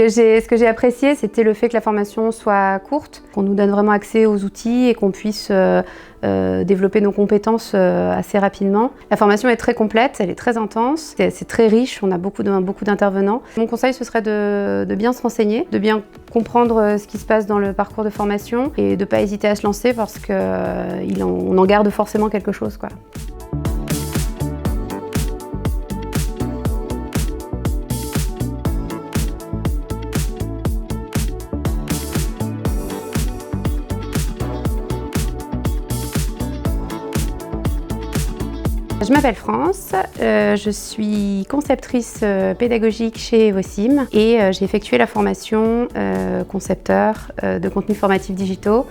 Ce que j'ai apprécié, c'était le fait que la formation soit courte, qu'on nous donne vraiment accès aux outils et qu'on puisse développer nos compétences assez rapidement. La formation est très complète, elle est très intense, c'est très riche, on a beaucoup d'intervenants. Mon conseil, ce serait de bien se renseigner, de bien comprendre ce qui se passe dans le parcours de formation et de ne pas hésiter à se lancer parce qu'on en garde forcément quelque chose, quoi. Je m'appelle France, je suis conceptrice pédagogique chez Evosim et j'ai effectué la formation concepteur de contenus formatifs digitaux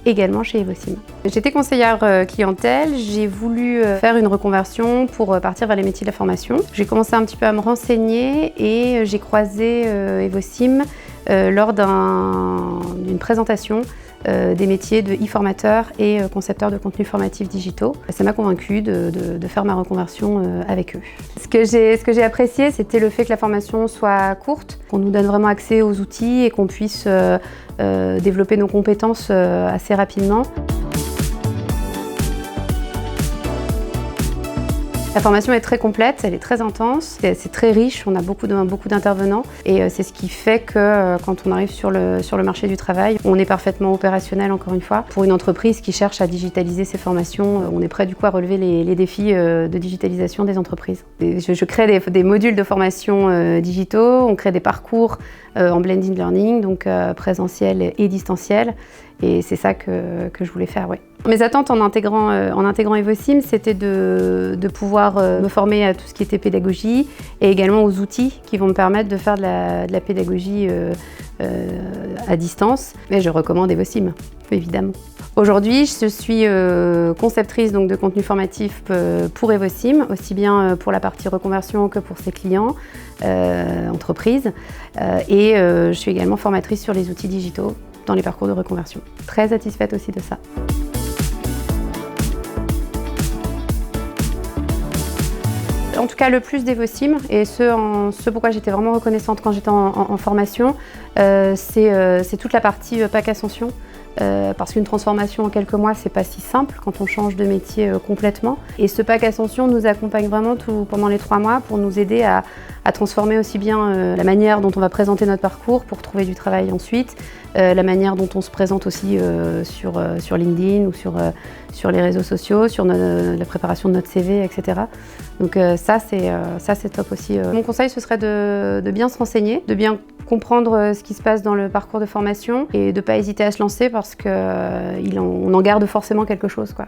également chez Evosim. J'étais conseillère clientèle, j'ai voulu faire une reconversion pour partir vers les métiers de la formation. J'ai commencé un petit peu à me renseigner et j'ai croisé Evosim lors d'une présentation des métiers de e-formateur et concepteur de contenus formatifs digitaux. Ça m'a convaincue de faire ma reconversion avec eux. Ce que j'ai apprécié, c'était le fait que la formation soit courte, qu'on nous donne vraiment accès aux outils et qu'on puisse développer nos compétences assez rapidement. La formation est très complète, elle est très intense, c'est très riche, on a beaucoup d'intervenants et c'est ce qui fait que quand on arrive sur le marché du travail, on est parfaitement opérationnel encore une fois. Pour une entreprise qui cherche à digitaliser ses formations, on est prêt du coup à relever les défis de digitalisation des entreprises. Je crée des modules de formation digitaux, on crée des parcours en blended learning, donc présentiel et distanciel. Et c'est ça que je voulais faire, oui. Mes attentes en intégrant Evosim, c'était de pouvoir me former à tout ce qui était pédagogie et également aux outils qui vont me permettre de faire de la pédagogie à distance. Mais je recommande Evosim, évidemment. Aujourd'hui, je suis conceptrice donc, de contenu formatif pour Evosim, aussi bien pour la partie reconversion que pour ses clients, entreprises. Et je suis également formatrice sur les outils digitaux dans les parcours de reconversion. Très satisfaite aussi de ça. En tout cas, le plus d'Evosim, et ce pourquoi j'étais vraiment reconnaissante quand j'étais en formation, c'est toute la partie PAC Ascension. Parce qu'une transformation en quelques mois, c'est pas si simple quand on change de métier complètement. Et ce PAC Ascension nous accompagne vraiment pendant les 3 mois pour nous aider à transformer aussi bien la manière dont on va présenter notre parcours pour trouver du travail ensuite, la manière dont on se présente aussi sur LinkedIn ou sur les réseaux sociaux, sur la préparation de notre CV, etc. Donc ça c'est top aussi. Mon conseil, ce serait de bien se renseigner, de bien comprendre ce qui se passe dans le parcours de formation et de ne pas hésiter à se lancer parce qu'on en garde forcément quelque chose, quoi.